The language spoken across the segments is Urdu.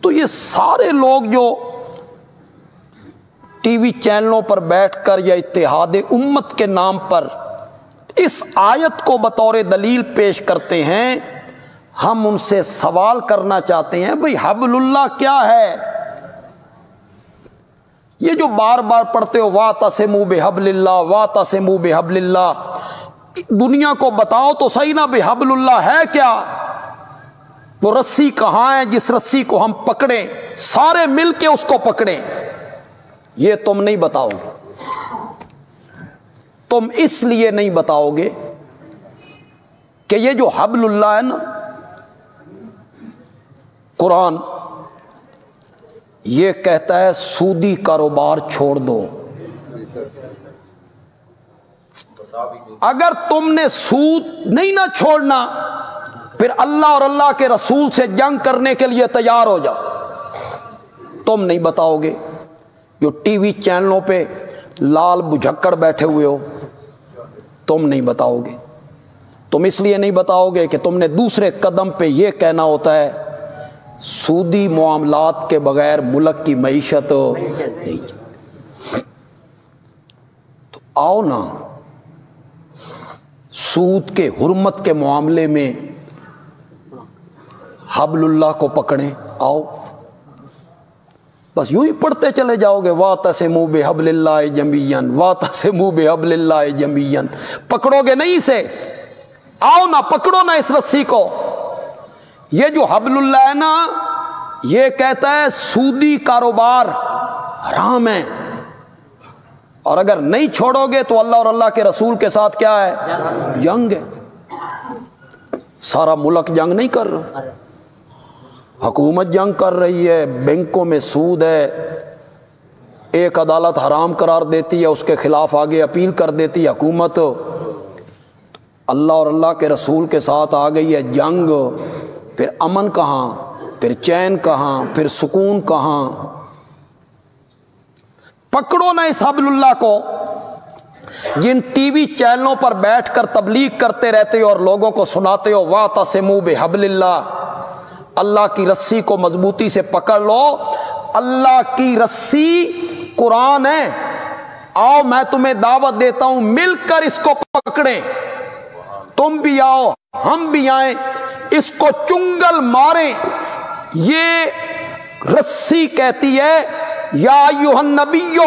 تو یہ سارے لوگ جو ٹی وی چینلوں پر بیٹھ کر یا اتحاد امت کے نام پر اس آیت کو بطور دلیل پیش کرتے ہیں، ہم ان سے سوال کرنا چاہتے ہیں بھئی حبل اللہ کیا ہے؟ یہ جو بار بار پڑھتے ہو وَاعْتَصِمُوا بِحَبْلِ اللَّهِ وَاعْتَصِمُوا بِحَبْلِ اللَّهِ، دنیا کو بتاؤ تو صحیح نا بحبل اللہ ہے کیا؟ وہ رسی کہاں ہے جس رسی کو ہم پکڑیں، سارے مل کے اس کو پکڑیں؟ یہ تم نہیں بتاؤ گے۔ تم اس لیے نہیں بتاؤ گے کہ یہ جو حبل اللہ ہے نا، قرآن یہ کہتا ہے سودی کاروبار چھوڑ دو۔ اگر تم نے سود نہیں نہ چھوڑنا، پھر اللہ اور اللہ کے رسول سے جنگ کرنے کے لیے تیار ہو جاؤ۔ تم نہیں بتاؤ گے، جو ٹی وی چینلوں پہ لال بجھکڑ بیٹھے ہوئے ہو، تم نہیں بتاؤ گے۔ تم اس لیے نہیں بتاؤ گے کہ تم نے دوسرے قدم پہ یہ کہنا ہوتا ہے سودی معاملات کے بغیر ملک کی معیشت نہیں۔ تو آؤ نا، سود کے حرمت کے معاملے میں حبل اللہ کو پکڑیں۔ آؤ، بس یوں ہی پڑھتے چلے جاؤ گے وَاعْتَصِمُوا بِحَبْلِ اللَّهِ جَمِيعًا وَاعْتَصِمُوا بِحَبْلِ اللَّهِ جَمِيعًا، پکڑو گے نہیں اسے؟ آؤ نا، پکڑو نا اس رسی کو۔ یہ جو حبل اللہ ہے نا، یہ کہتا ہے سودی کاروبار حرام ہے، اور اگر نہیں چھوڑو گے تو اللہ اور اللہ کے رسول کے ساتھ کیا ہے؟ جنگ ہے۔ سارا ملک جنگ نہیں کر رہا، حکومت جنگ کر رہی ہے، بینکوں میں سود ہے، ایک عدالت حرام قرار دیتی ہے، اس کے خلاف آگے اپیل کر دیتی ہے حکومت، اللہ اور اللہ کے رسول کے ساتھ آ گئی ہے جنگ، پھر امن کہاں، پھر چین کہاں، پھر سکون کہاں؟ پکڑو نا اس حبل اللہ کو۔ جن ٹی وی چینلوں پر بیٹھ کر تبلیغ کرتے رہتے ہو اور لوگوں کو سناتے ہو وَاعْتَصِمُوا بِحَبْلِ اللَّهِ، اللہ کی رسی کو مضبوطی سے پکڑ لو۔ اللہ کی رسی قرآن ہے، آؤ میں تمہیں دعوت دیتا ہوں، مل کر اس کو پکڑیں۔ تم بھی آؤ، ہم بھی آئیں، اس کو چنگل ماریں۔ یہ رسی کہتی ہے یا ایھا النبی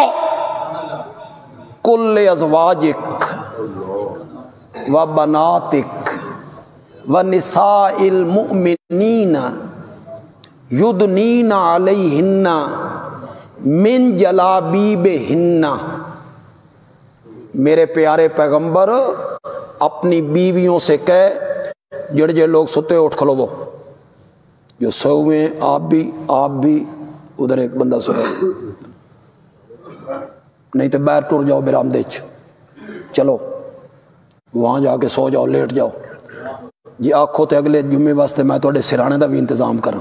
قل لازواجک وبناتک ونساء المؤمنین یدنین علیہن من جلابیبہن، میرے پیارے پیغمبر اپنی بیویوں سے کہہ، جڑ جڑ لوگ ستے اٹھ کھلو، وہ جو سو ہوئے آپ بھی ادھر ایک بندہ سو نہیں تو باہر ٹر جاؤ برآمدے چلو وہاں جا کے سو جاؤ، لیٹ جاؤ جی، آکھو تے اگلے جمعے واسطے میں تواڈے سرانے دا بھی انتظام کراں،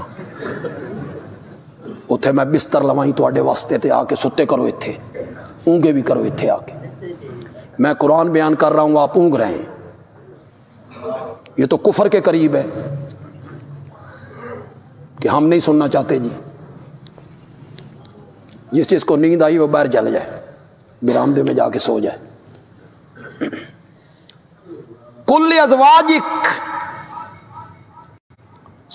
اتھے میں بستر لوائی تواڈے واسطے تے آ کے ستے کرو، اتھے اونگے بھی کرو، اتھے آ کے میں قرآن بیان کر رہا ہوں، آپ اونگ رہے ہیں۔ یہ تو کفر کے قریب ہے کہ ہم نہیں سننا چاہتے جی۔ جس چیز کو نیند آئی وہ باہر چل جائے، برآمدے میں جا کے سو جائے۔ قل لازواجک،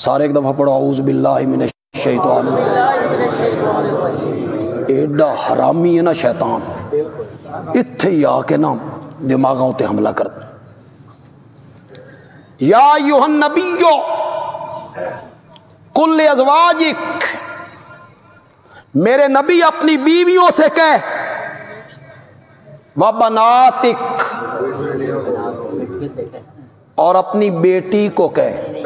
سارے ایک دفعہ پڑھو اعوذ باللہ من الشیطان الرجیم۔ ایڈا حرامی ہے نا شیطان، اتھے ہی آ کے نا دماغوں تے حملہ کرتا۔ یا ایھا النبی قل لازواجک، میرے نبی اپنی بیویوں سے کہہ، وبناتک، اور اپنی بیٹی کو کہے،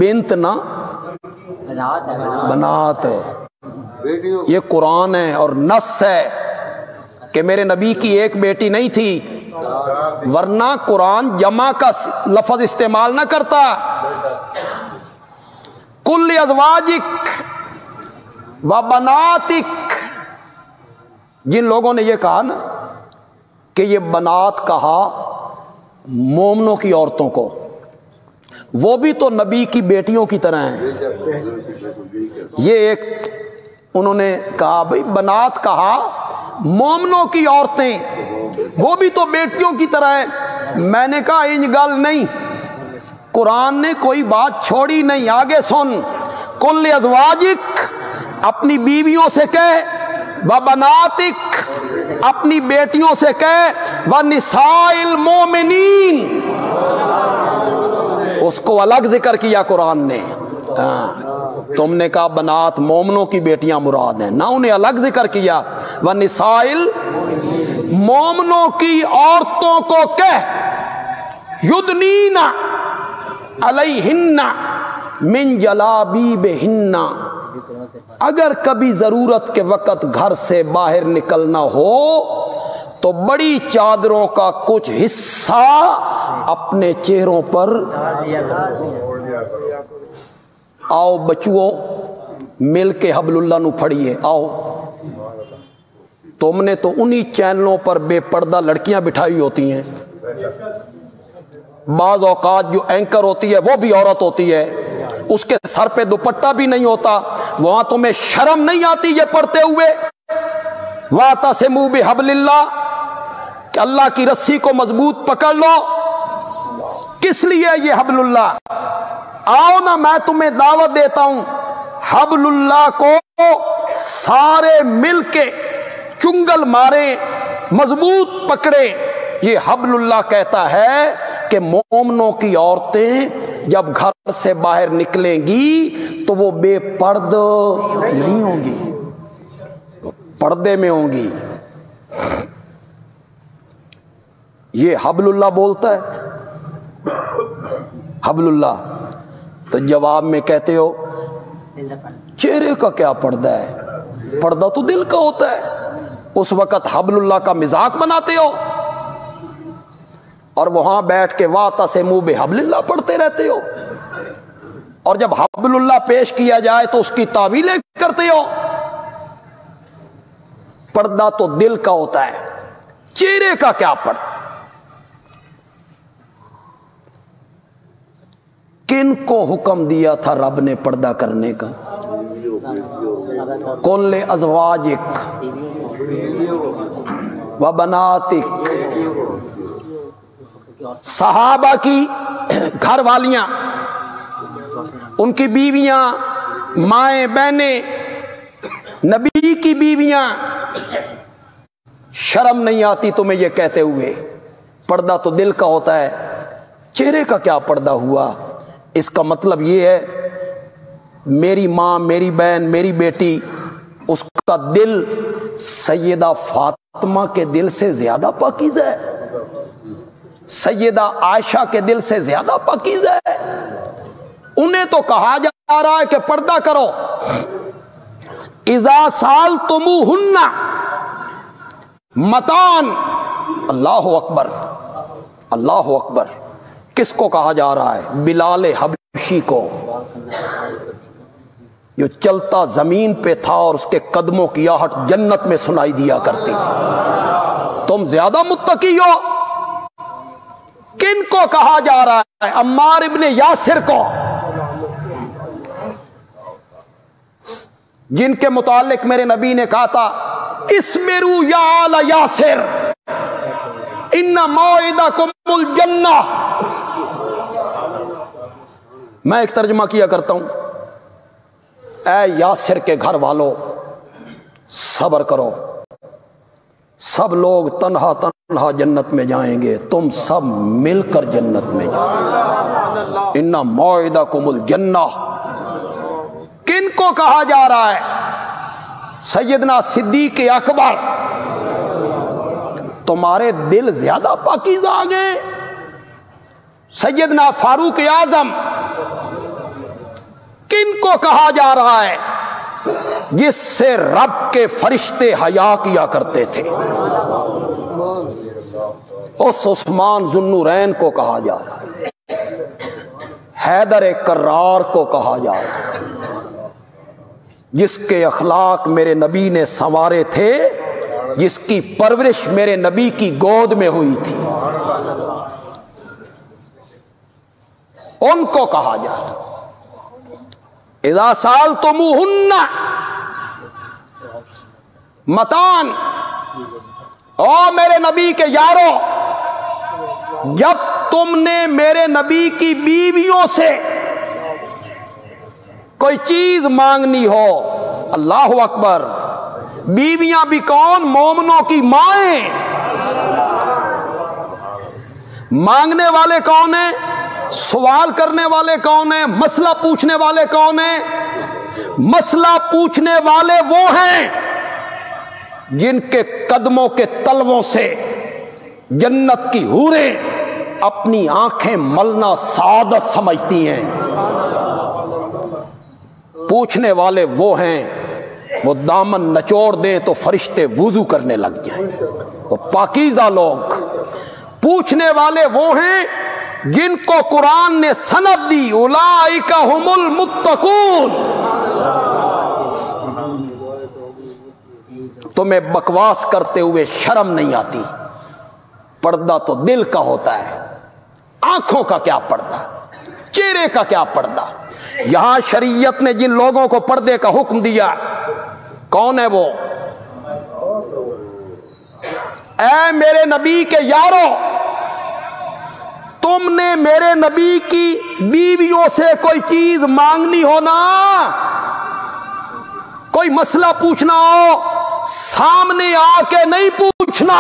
بنت نہ بنات ہے، یہ قرآن ہے اور نص ہے کہ میرے نبی کی ایک بیٹی نہیں تھی، ورنہ قرآن جمع کا لفظ استعمال نہ کرتا۔ قل لازواجک وبناتک، جن لوگوں نے یہ کہا نا کہ یہ بنات کہا مومنوں کی عورتوں کو، وہ بھی تو نبی کی بیٹیوں کی طرح ہیں. یہ ایک انہوں نے کہا بھئی بنات کہا, مومنوں کی عورتیں وہ بھی تو بیٹیوں کی طرح ہیں. میں نے کہا انج گل نہیں, قرآن نے کوئی بات چھوڑی نہیں. آگے سن, کل ازواجک اپنی بیویوں سے کہے, وبناتک اپنی بیٹیوں سے کہے, ونساء المومنین اس کو الگ ذکر کیا قرآن نے. تم نے کہا بنات مومنوں کی بیٹیاں مراد ہیں, نہ انہیں الگ ذکر کیا. ونساء مومنوں کی عورتوں کو کہہ, یدنین علیہن من جلابیبہن, اگر کبھی ضرورت کے وقت گھر سے باہر نکلنا ہو تو بڑی چادروں کا کچھ حصہ اپنے چہروں پر. آؤ بچو مل کے حبل اللہ نو پھڑیے. آؤ, تم نے تو انہی چینلوں پر بے پردہ لڑکیاں بٹھائی ہوتی ہیں. بعض اوقات جو اینکر ہوتی ہے وہ بھی عورت ہوتی ہے, اس کے سر پہ دوپٹہ بھی نہیں ہوتا. وہاں تمہیں شرم نہیں آتی یہ پڑھتے ہوئے, واعتصموا بحبل اللہ, کہ اللہ کی رسی کو مضبوط پکڑ لو. کس لیے یہ حبل اللہ؟ آؤ نا میں تمہیں دعوت دیتا ہوں, حبل اللہ کو سارے مل کے چنگل مارے, مضبوط پکڑے. یہ حبل اللہ کہتا ہے کہ مومنوں کی عورتیں جب گھر سے باہر نکلیں گی تو وہ بے پرد نہیں ہوں گی, پردے میں ہوں گی. یہ حبل اللہ بولتا ہے. حبل اللہ تو جواب میں کہتے ہو چہرے کا کیا پردہ ہے, پردہ تو دل کا ہوتا ہے. اس وقت حبل اللہ کا مذاق بناتے ہو اور وہاں بیٹھ کے واعتصموا بحبل اللہ پڑھتے رہتے ہو, اور جب حبل اللہ پیش کیا جائے تو اس کی تعویلیں کرتے ہو. پردہ تو دل کا ہوتا ہے, چہرے کا کیا پردہ. کن کو حکم دیا تھا رب نے پردہ کرنے کا؟ کل ازواجک و بناتک, صحابہ کی گھر والیاں, ان کی بیویاں, مائیں بہنیں, نبی کی بیویاں. شرم نہیں آتی تمہیں یہ کہتے ہوئے؟ پردہ تو دل کا ہوتا ہے, چہرے کا کیا پردہ ہوا؟ اس کا مطلب یہ ہے میری ماں, میری بہن, میری بیٹی, اس کا دل سیدہ فاطمہ کے دل سے زیادہ پاکیزہ ہے, سیدہ عائشہ کے دل سے زیادہ پاکیزہ ہے. انہیں تو کہا جا رہا ہے کہ پردہ کرو. اذا سالتموہن متان, اللہ اکبر, اللہ اکبر. کس کو کہا جا رہا ہے؟ بلال حبشی کو, جو چلتا زمین پہ تھا اور اس کے قدموں کی آہٹ جنت میں سنائی دیا کرتی تھی. تم زیادہ متقی ہو. کن کو کہا جا رہا ہے؟ عمار ابن یاسر کو, جن کے متعلق میرے نبی نے کہا تھا اسبروا یا آل یاسر ان موعدکم الجنہ. میں ایک ترجمہ کیا کرتا ہوں, اے یاسر کے گھر والوں صبر کرو, سب لوگ تنہا تنہا جنت میں جائیں گے, تم سب مل کر جنت میں جائیں گے. ان موعدکم الجنہ. کن کو کہا جا رہا ہے؟ سیدنا صدیق اکبر. تمہارے دل زیادہ پاکیزہ آ گئے. سیدنا فاروق اعظم. کن کو کہا جا رہا ہے؟ جس سے رب کے فرشتے حیا کیا کرتے تھے. اس عثمان ذو النورین کو کہا جا رہا ہے. حیدر کرار کو کہا جا رہا ہے, جس کے اخلاق میرے نبی نے سنوارے تھے, جس کی پرورش میرے نبی کی گود میں ہوئی تھی. ان کو کہا جاتا اذا سالتموہن متان، او میرے نبی کے یارو، جب تم نے میرے نبی کی بیویوں سے کوئی چیز مانگنی ہو، اللہ اکبر، بیویاں بھی کون؟ مومنوں کی مائیں۔ مانگنے والے کون ہیں؟ سوال کرنے والے کون ہیں؟ مسئلہ پوچھنے والے کون ہیں؟ مسئلہ پوچھنے والے وہ ہیں جن کے قدموں کے تلووں سے جنت کی حوریں اپنی آنکھیں ملنا سعادت سمجھتی ہیں۔ پوچھنے والے وہ ہیں، وہ دامن نچوڑ دیں تو فرشتے وضو کرنے لگ جائیں، وہ پاکیزہ لوگ۔ پوچھنے والے وہ ہیں جن کو قرآن نے سند دی، اولئک ھم المتقون۔ تمہیں بکواس کرتے ہوئے شرم نہیں آتی؟ پردہ تو دل کا ہوتا ہے، آنکھوں کا کیا پردہ، چہرے کا کیا پردہ؟ یہاں شریعت نے جن لوگوں کو پردے کا حکم دیا، کون ہے وہ؟ اے میرے نبی کے یارو، تم نے میرے نبی کی بیویوں سے کوئی چیز مانگنی ہو نا، کوئی مسئلہ پوچھنا ہو، سامنے آ کے نہیں پوچھنا۔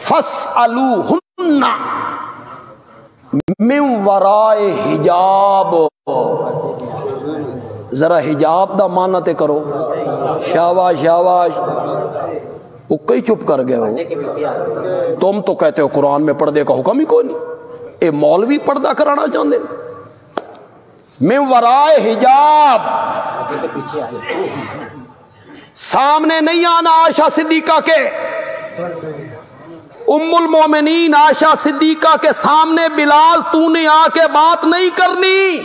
فَاسْأَلُوهُنَّ مِن وَرَائِ حجاب۔ ذرا حجاب دا معنی تے کرو۔ شاباش شاباش، وہ کئی چپ کر گئے ہو۔ تم تو کہتے ہو قرآن میں پردے کا حکم ہی کوئی نہیں، اے مولوی پردہ کرانا چاہتے ہیں۔ من ورائے حجاب، سامنے نہیں آنا عائشہ صدیقہ کے، ام المومنین عائشہ صدیقہ کے سامنے بلال تو نے آ کے بات نہیں کرنی۔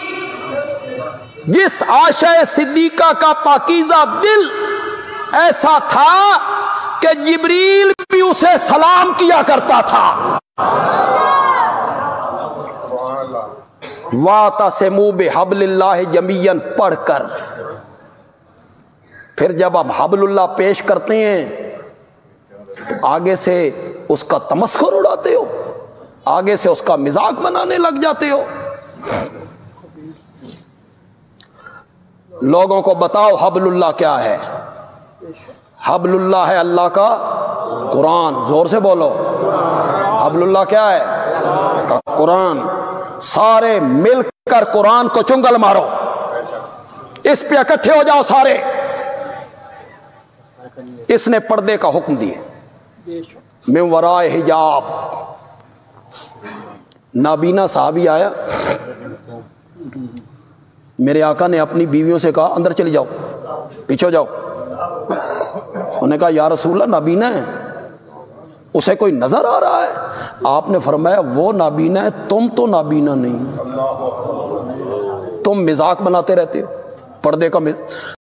جس عائشہ صدیقہ کا پاکیزہ دل ایسا تھا کہ جبریل بھی اسے سلام کیا کرتا تھا۔ وَاعْتَصِمُوا بِحَبْلِ اللَّهِ جَمِيعًا پڑھ کر پھر جب آپ حبل اللہ پیش کرتے ہیں تو آگے سے اس کا تمسخر اڑاتے ہو، آگے سے اس کا مذاق بنانے لگ جاتے ہو۔ لوگوں کو بتاؤ حبل اللہ کیا ہے؟ حبل اللہ ہے اللہ کا قرآن، زور سے بولو، حبل اللہ کیا ہے؟ قرآن۔ سارے مل کر قرآن کو چنگل مارو، اس پہ اکٹھے ہو جاؤ سارے۔ اس نے پردے کا حکم دیے، من ورائے حجاب۔ نابینا صحابی آیا، میرے آقا نے اپنی بیویوں سے کہا اندر چلی جاؤ، پیچھے ہو جاؤ۔ انہوں نے کہا یا رسول اللہ نابینا ہے، اسے کوئی نظر آ رہا ہے؟ آپ نے فرمایا وہ نابینا ہے، تم تو نابینا نہیں، تم مذاق بناتے رہتے ہو، پردے کا